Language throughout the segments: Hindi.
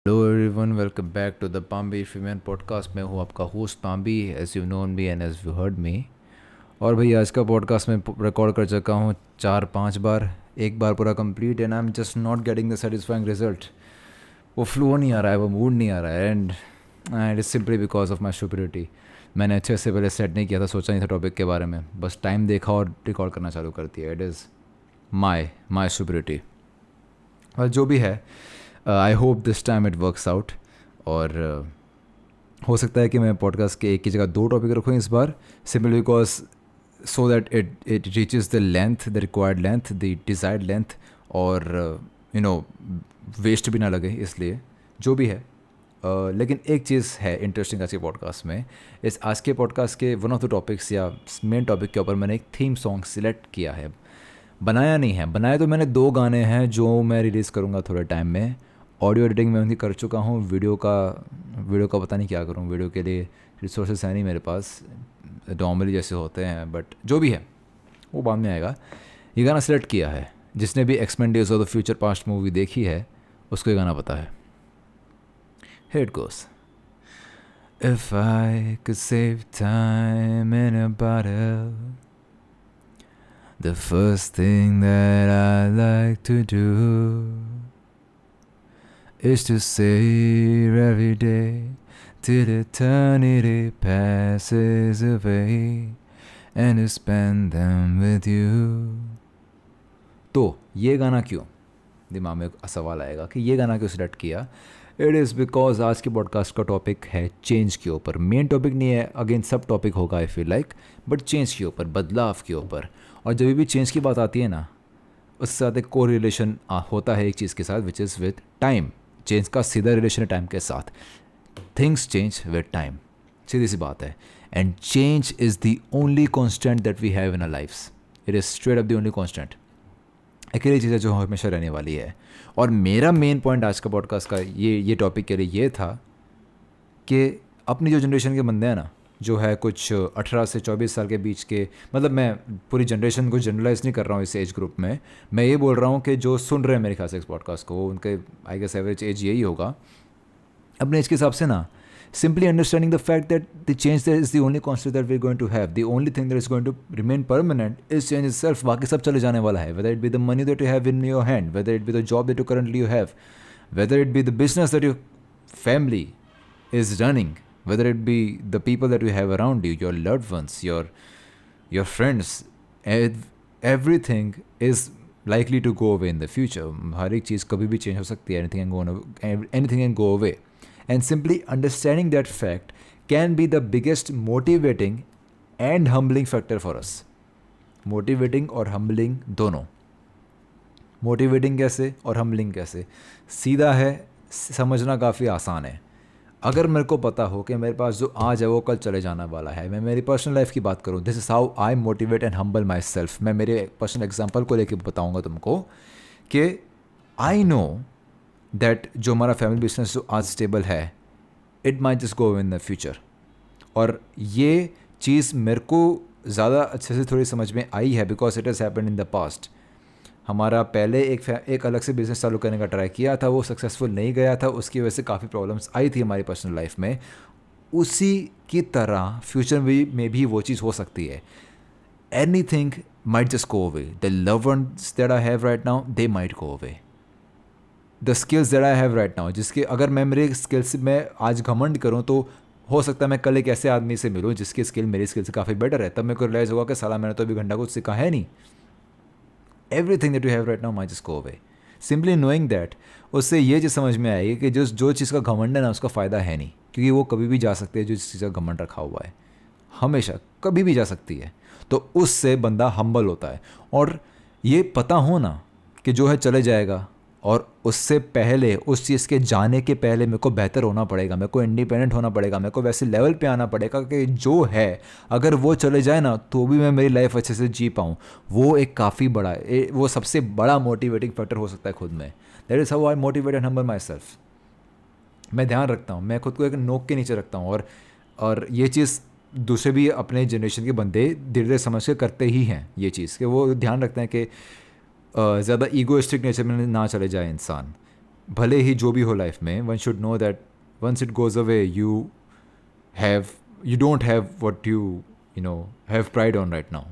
Hello everyone, welcome back to the Pambi फीमेन पॉडकास्ट। मैं हूँ आपका host Pambi, as you know me and as you heard me. और भाई आज का पॉडकास्ट मैं रिकॉर्ड कर चुका हूँ 4-5 बार। एक बार पूरा complete and I am just not getting the satisfying result. वो फ्लो नहीं आ रहा है, वो मूड नहीं आ रहा है, and it is simply because of my superiority. मैंने अच्छे से पहले सेट नहीं किया था, सोचा नहीं था टॉपिक के बारे में, बस टाइम देखा और रिकॉर्ड करना चालू कर दिया। It is my superiority. और जो भी है, I hope this time it works out. और हो सकता है कि मैं पॉडकास्ट के एक की जगह 2 टॉपिक रखूँ इस बार, simple because so that it reaches the length, the required length, the desired length, और यू नो वेस्ट भी ना लगे, इसलिए जो भी है। लेकिन एक चीज़ है इंटरेस्टिंग आज के पॉडकास्ट में। इस आज के पॉडकास्ट के वन ऑफ द टॉपिक्स या मेन टॉपिक के ऊपर मैंने एक थीम सॉन्ग सिलेक्ट किया है। बनाया नहीं है, बनाए तो मैंने 2 गाने हैं जो मैं रिलीज़ करूँगा थोड़े टाइम में। ऑडियो एडिटिंग मैं उनकी कर चुका हूँ। वीडियो का पता नहीं क्या करूँ, वीडियो के लिए रिसोर्सेस हैं नहीं मेरे पास, नॉर्मली जैसे होते हैं, बट जो भी है वो बाद में आएगा। ये गाना सेलेक्ट किया है, जिसने भी X-Men days of the future past movie देखी है उसको ये गाना पता है। Here it goes. If I could save time in a bottle, the first thing that I like to do is to save every day till eternity passes away and to spend them with you. तो ये गाना क्यों, दिमाग में सवाल आएगा कि ये गाना क्यों सिलेक्ट किया। इट इज़ बिकॉज आज के पॉडकास्ट का टॉपिक है चेंज के ऊपर। मेन टॉपिक नहीं है, अगेन सब टॉपिक होगा I feel like, but change के ऊपर, बदलाव के ऊपर। और जब भी चेंज की बात आती है ना, उसके साथ एक को रिलेशन होता है एक चीज़ के साथ, which is with time. Change का सीधा रिलेशन है टाइम के साथ। थिंग्स चेंज विद टाइम, सीधी सी बात है। And change is the only constant that we have in our lifes. It is straight up the only constant, अकेली चीज़ है जो हमेशा रहने वाली है। और मेरा मेन पॉइंट आज का पॉडकास्ट का ये टॉपिक के लिए ये था कि अपनी जो जनरेशन के बंदे हैं ना, जो है कुछ 18 से 24 साल के बीच के, मतलब मैं पूरी जनरेशन को जनरलाइज नहीं कर रहा हूँ इस एज ग्रुप में, मैं ये बोल रहा हूँ कि जो सुन रहे हैं मेरे ख्याल से इस पॉडकास्ट को, उनके आई गेस एवरेज एज यही होगा अपने एज के हिसाब से ना। Simply understanding the fact that the change that is the only constant that we're going to have, the only thing that is going to remain permanent is change itself. बाकी सब चले जाने वाला है, whether it be the money that you have in your hand, whether it be the job that you currently have, whether it be the business that your family is running, whether it be the people that you have around you, your loved ones, your friends, everything is likely to go away in the future. हर एक चीज़ कभी भी change हो सकती है, anything can go away. And simply understanding that fact can be the biggest motivating and humbling factor for us. Motivating और humbling दोनों। Motivating कैसे और humbling कैसे, सीधा है, समझना काफ़ी आसान है। अगर मेरे को पता हो कि मेरे पास जो आज है वो कल चले जाना वाला है, मैं मेरी पर्सनल लाइफ की बात करूँ, this is how I motivate and humble my self. मैं मेरे पर्सनल एग्जाम्पल को लेकर बताऊँगा तुमको कि आई नो दैट जो हमारा फैमिली बिजनेस जो आज स्टेबल है, it might just go in the future. और ये चीज़ मेरे को ज़्यादा अच्छे से थोड़ी समझ में आई है because it has happened in the past. हमारा पहले एक अलग से बिज़नेस चालू करने का ट्राई किया था, वो सक्सेसफुल नहीं गया था, उसकी वजह से काफ़ी प्रॉब्लम्स आई थी हमारी पर्सनल लाइफ में। उसी की तरह फ्यूचर में भी वो चीज़ हो सकती है। Anything might just go away, the love ones that I have right now, they might go away. The skills that I have right now, जिसके अगर मैं मेरे स्किल्स में आज घमंड करूँ तो हो सकता है मैं कल एक ऐसे आदमी से मिलूँ जिसकी स्किल मेरी स्किल से काफ़ी बेटर है, तब मेरे को रियलाइज़ होगा कि साला मैंने तो अभी घंटा कुछ सीखा है नहीं। Everything that you have right now might just go away. Simply knowing that, उससे ये चीज़ समझ में आएगी कि जो चीज़ का घमंड है ना, उसका फ़ायदा है नहीं, क्योंकि वो कभी भी जा सकती है। जो चीज़ का घमंड रखा हुआ है हमेशा कभी भी जा सकती है, तो उससे बंदा हम्बल होता है। और ये पता हो ना कि जो है चले जाएगा, और उससे पहले, उस चीज़ के जाने के पहले मेरे को बेहतर होना पड़ेगा, मेरे को इंडिपेंडेंट होना पड़ेगा, मेरे को वैसे लेवल पे आना पड़ेगा कि जो है अगर वो चले जाए ना तो भी मैं मेरी लाइफ अच्छे से जी पाऊँ। वो एक काफ़ी बड़ा, वो सबसे बड़ा मोटिवेटिंग फैक्टर हो सकता है खुद में। That is how I motivate and humble my self. मैं ध्यान रखता हूँ, मैं खुद को एक नोक के नीचे रखता हूँ। और ये चीज़ दूसरे भी अपने जनरेशन के बंदे धीरे धीरे समझ के करते ही हैं ये चीज़, कि वो ध्यान रखते हैं कि ज़्यादा ईगोइस्टिक नेचर में ना चले जाए इंसान। भले ही जो भी हो लाइफ में, one should know that once it goes away you don't have what you know have pride on right now.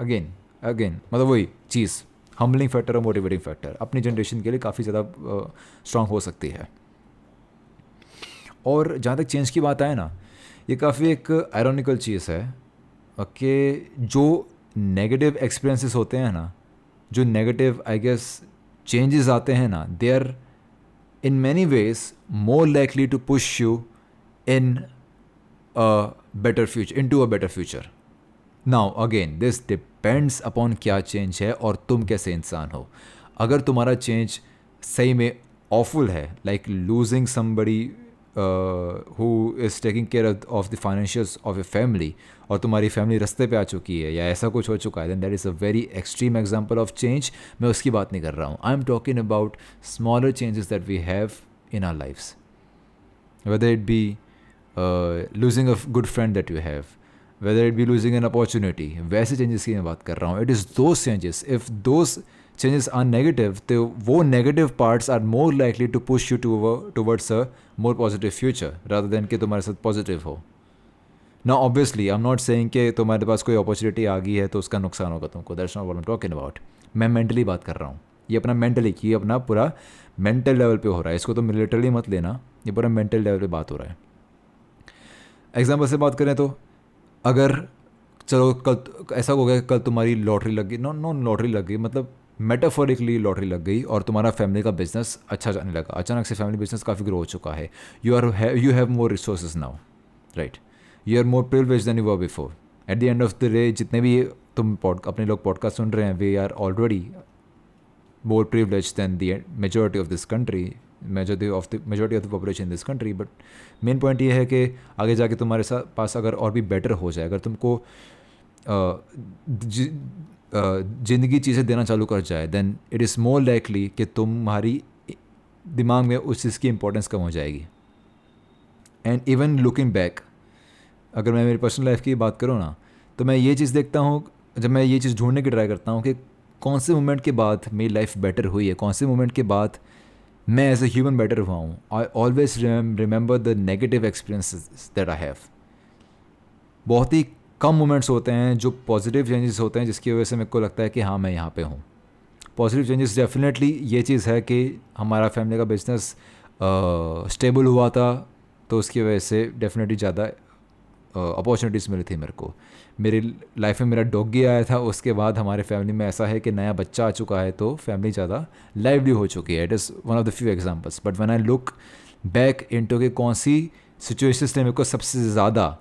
Again मतलब वही चीज़ हम्बलिंग फैक्टर और मोटिवेटिंग फैक्टर अपनी जनरेशन के लिए काफ़ी ज़्यादा स्ट्रांग हो सकती है. और जहाँ तक चेंज की बात आए ना, ये काफ़ी एक आयरॉनिकल चीज़ है कि जो नेगेटिव एक्सपीरियंसेस होते हैं ना, जो नेगेटिव आई गेस चेंजेस आते हैं ना, they are in many ways more likely to push you in a better future, into a better future. Now again, this depends upon क्या चेंज है और तुम कैसे इंसान हो. अगर तुम्हारा चेंज सही में awful है, like losing somebody who is taking care of the financials of your family, और तुम्हारी फैमिली रास्ते पे आ चुकी है या ऐसा कुछ हो चुका है, then that is a very extreme example of change. मैं उसकी बात नहीं कर रहा हूँ. I am talking about smaller changes that we have in our lives, whether it be losing a good friend that you have, whether it be losing an opportunity. वैसे changes की मैं बात कर रहा हूँ. It is those changes. If those changes are negative, तो वो negative parts are more likely to push you towards a more positive future rather than कि तुम्हारे साथ positive हो. Now obviously I'm not saying कि तुम्हारे पास कोई अपॉर्चुनिटी आ गई है तो उसका नुकसान होगा तुमको. That's not what I'm talking about. मैं मेंटली बात कर रहा हूँ. ये अपना मेंटली ये अपना पूरा मेंटल लेवल पे हो रहा है. इसको तो लिटरली मत लेना, ये पूरा मेंटल लेवल पे बात हो रहा है. एग्जाम्पल से बात करें तो अगर चलो कल ऐसा हो गया, कल तुम्हारी लॉटरी लग गई, नो लॉटरी लग गई, मतलब मेटाफोरिकली लॉटरी लग गई और तुम्हारा फैमिली का बिजनेस अच्छा जाने लगा. अचानक से फैमिली बिजनेस काफ़ी ग्रो हो चुका है. You have more resources now, right. You are more privileged than you were before. At the end of the day जितने भी तुम अपने लोग पॉडकास्ट सुन रहे हैं, we are already more privileged than the majority of this country, majority of the population in this country. But main point ये है कि आगे जाके तुम्हारे साथ पास अगर और भी बेटर हो जाए, अगर तुमको ज़िंदगी चीज़ें देना चालू कर जाए, then it is more likely कि तुम्हारी दिमाग में उस चीज़ की इंपॉर्टेंस कम हो जाएगी. एंड इवन लुकिंग बैक, अगर मैं मेरी पर्सनल लाइफ की बात करूँ ना, तो मैं ये चीज़ देखता हूँ, जब मैं ये चीज़ ढूंढने की ट्राई करता हूँ कि कौन से मोमेंट के बाद मेरी लाइफ बेटर हुई है, कौन से मोमेंट के बाद मैं एज ए ह्यूमन बेटर हुआ हूँ. I always remember the negative experiences that I have. बहुत ही कम मोमेंट्स होते हैं जो पॉजिटिव चेंजेस होते हैं जिसकी वजह से मेरे को लगता है कि हाँ मैं यहाँ पे हूँ. पॉजिटिव चेंजेस डेफिनेटली ये चीज़ है कि हमारा फैमिली का बिजनेस स्टेबल हुआ था, तो उसकी वजह से डेफिनेटली ज़्यादा अपॉर्चुनिटीज़ मिली थी मेरे को. मेरी लाइफ में मेरा डॉगी आया था, उसके बाद हमारे फैमिली में ऐसा है कि नया बच्चा आ चुका है, तो फैमिली ज़्यादा लाइवली हो चुकी है. It is one of the few examples. But when I look back into कि कौन सी सिचुएशंस ने मेरे को सबसे ज़्यादा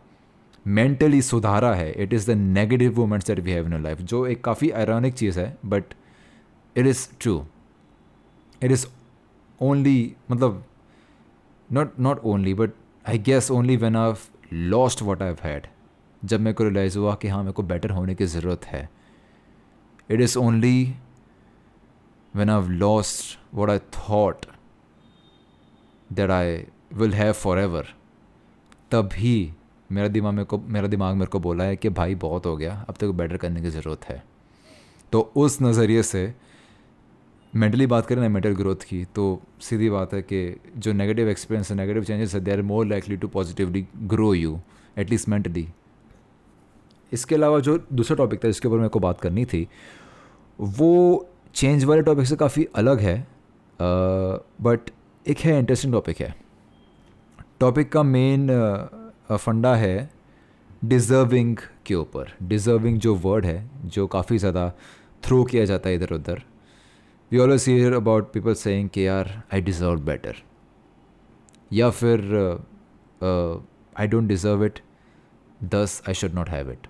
मेंटली सुधारा है, it is the negative moments that we have in our life. जो एक काफ़ी आयरॉनिक चीज़ है, but it is true. It is only, मतलब not only, but I guess only when I lost what I have had, जब मेरे को रियलाइज़ हुआ कि हाँ मेरे को बेटर होने की ज़रूरत है. It is only when I have lost what I thought that I will have for ever, तभी मेरा दिमाग मेरे को बोला है कि भाई बहुत हो गया, अब तक बेटर करने की ज़रूरत है. तो उस नज़रिए से मेंटली बात करें ना, मेंटल ग्रोथ की, तो सीधी बात है कि जो नेगेटिव एक्सपीरियंस है, नेगेटिव चेंजेस है, they are more likely to positively grow you, at least mentally. इसके अलावा जो दूसरा टॉपिक था जिसके ऊपर मेरे को बात करनी थी, वो चेंज वाले टॉपिक से काफ़ी अलग है, बट एक है इंटरेस्टिंग टॉपिक है. टॉपिक का मेन फंडा है डिज़र्विंग के ऊपर. डिज़र्विंग जो वर्ड है, जो काफ़ी ज़्यादा थ्रो किया जाता है इधर उधर. We always hear about people saying कि यार आई डिज़र्व बेटर, या फिर आई डोंट डिज़र्व इट, दस I should not have it,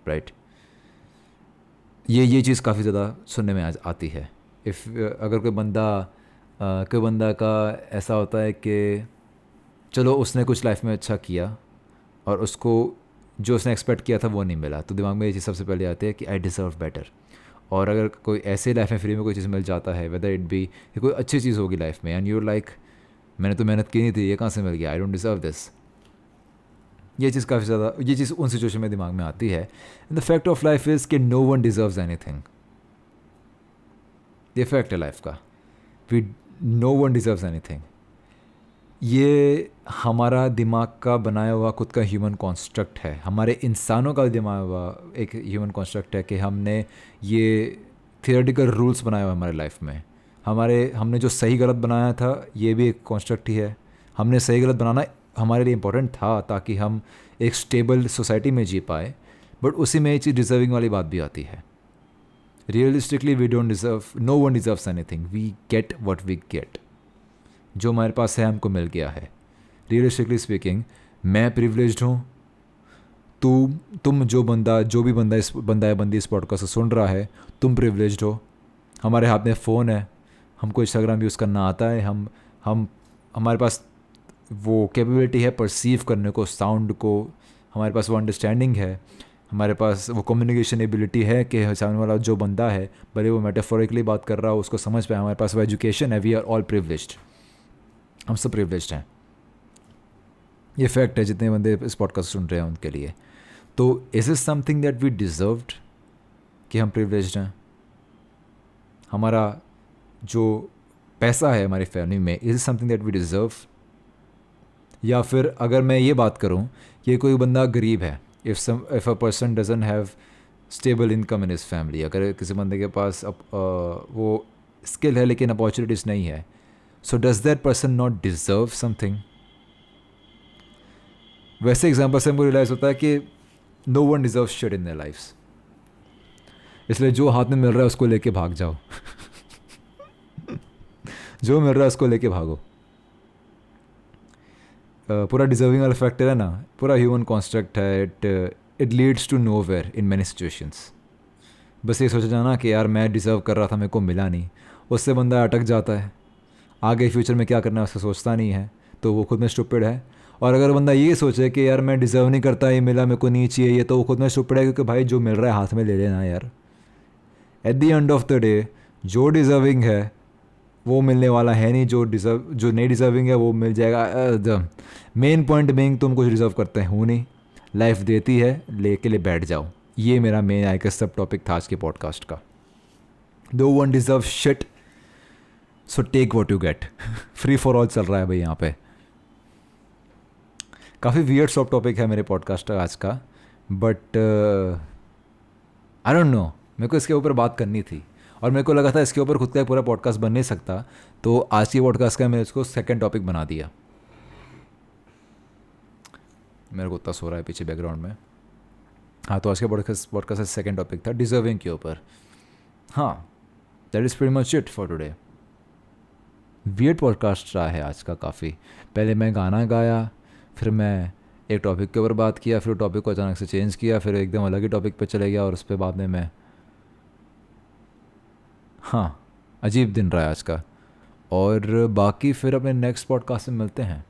right. ये चीज़ काफ़ी ज़्यादा सुनने में आती है. अगर कोई बंदा का ऐसा होता है कि चलो उसने कुछ लाइफ में अच्छा किया और उसको जो उसने एक्सपेक्ट किया था वो नहीं मिला, तो दिमाग में ये चीज़ सबसे पहले आती है कि आई डिज़र्व बेटर. और अगर कोई ऐसे लाइफ में फ्री में कोई चीज़ मिल जाता है, वेदर इट बी कोई अच्छी चीज़ होगी लाइफ में, एंड यू लाइक मैंने तो मेहनत की नहीं थी, ये कहाँ से मिल गया, आई डोंट डिज़र्व दिस. ये चीज़ काफ़ी ज़्यादा, ये चीज़ उन सिचुएशन में दिमाग में आती है. And the fact of life is कि नो वन डिज़र्व्स एनीथिंग. ये फैक्ट है लाइफ का. We no one deserves anything. ये हमारा दिमाग का बनाया हुआ खुद का ह्यूमन कॉन्स्ट्रक्ट है, हमारे इंसानों का बनाया हुआ एक ह्यूमन कॉन्स्ट्रक्ट है कि हमने ये थियोरेटिकल रूल्स बनाए हुए हमारे लाइफ में। हमने जो सही गलत बनाया था ये भी एक कॉन्स्ट्रक्ट ही है। हमने सही गलत बनाना हमारे लिए इम्पोर्टेंट था ताकि हम एक स्टेबल सोसाइटी में जी पाए, बट उसी में ये चीज़ डिज़र्विंग वाली बात भी आती है। Realistically we don't deserve, no one deserves anything, we get what we get. जो हमारे पास है हमको मिल गया है। रियलिस्टिकली स्पीकिंग, मैं प्रिविलेज्ड हूँ, तुम जो भी बंदा या बंदी इस पॉडकास्ट को सुन रहा है, तुम प्रिविलेज्ड हो। हमारे हाथ में फ़ोन है, हमको इंस्टाग्राम यूज़ करना आता है, हम हमारे पास वो कैपेबिलिटी है परसीव करने को, साउंड को, हमारे पास वो अंडरस्टैंडिंग है, हमारे पास वो कम्युनिकेशन एबिलिटी है कि सामने वाला जो बंदा है भले वो मेटाफोरिकली बात कर रहा हो उसको समझ पाए। हमारे पास वो एजुकेशन है। वी आर ऑल प्रिविलेज्ड, हम सब प्रिविलेज्ड हैं। ये फैक्ट है जितने बंदे इस पॉडकास्ट सुन रहे हैं उनके लिए। तो is is something that we deserved कि हम प्रिविलेज्ड हैं? हमारा जो पैसा है हमारी फैमिली में, is is something that we deserve? या फिर अगर मैं ये बात करूं कि कोई बंदा गरीब है, if a person doesn't have stable income in his family, अगर किसी बंदे के पास वो स्किल है लेकिन अपॉर्चुनिटीज़ नहीं है, so does that person not deserve something? वैसे एग्जाम्पल से हमको रियलाइज़ होता है कि no one deserve shit in their lives. इसलिए जो हाथ में मिल रहा है उसको लेके भाग जाओ। जो मिल रहा है उसको लेके भागो। पूरा डिज़र्विंग वाला फैक्टर है ना, पूरा ह्यूमन कॉन्स्ट्रक्ट है। It leads to nowhere in many situations. बस ये सोचा जाना कि यार मैं डिज़र्व कर रहा था, मेरे को मिला नहीं, उससे बंदा अटक जाता है। आगे फ्यूचर में क्या करना है उसका सोचता नहीं है, तो वो खुद में स्टूपिड है। और अगर बंदा ये सोचे कि यार मैं डिज़र्व नहीं करता, ये मिला मेरे को नहीं चाहिए, ये, तो वो खुद में स्टूपिड है, क्योंकि भाई जो मिल रहा है हाथ में ले लेना यार। Eight the end of the day जो डिज़र्विंग है वो मिलने वाला है नहीं, जो नहीं डिज़र्विंग है वो मिल जाएगा। द मेन पॉइंट बीइंग तुम कुछ डिज़र्व करते हो नहीं, लाइफ देती है, लेके लिए बैठ जाओ। ये मेरा मेन आई गेस सब टॉपिक था आज के पॉडकास्ट का। No one deserve shit, so take what you get. Free for all चल रहा है भाई यहाँ पे। काफ़ी वियर्ड सब टॉपिक है मेरे पॉडकास्ट का आज का, बट आई डोंट नो, मेरे को इसके ऊपर बात करनी थी और मेरे को लगा था इसके ऊपर खुद का पूरा पॉडकास्ट बन नहीं सकता, तो आज की पॉडकास्ट का मैं इसको सेकंड टॉपिक बना दिया। मेरे को उतना सो रहा है पीछे बैकग्राउंड में। हाँ, तो आज के पॉडकास्ट का सेकंड टॉपिक था डिज़र्विंग के ऊपर। हाँ, that is pretty much it for today. Weird podcast रहा है आज का काफ़ी। पहले मैं गाना गाया, फिर मैं एक टॉपिक के ऊपर बात किया, फिर टॉपिक को अचानक से चेंज किया, फिर एकदम अलग ही टॉपिक पे चले गया और उस पर बाद में मैं, हाँ, अजीब दिन रहा है आज का। और बाकी फिर अपने नेक्स्ट पॉडकास्ट में मिलते हैं।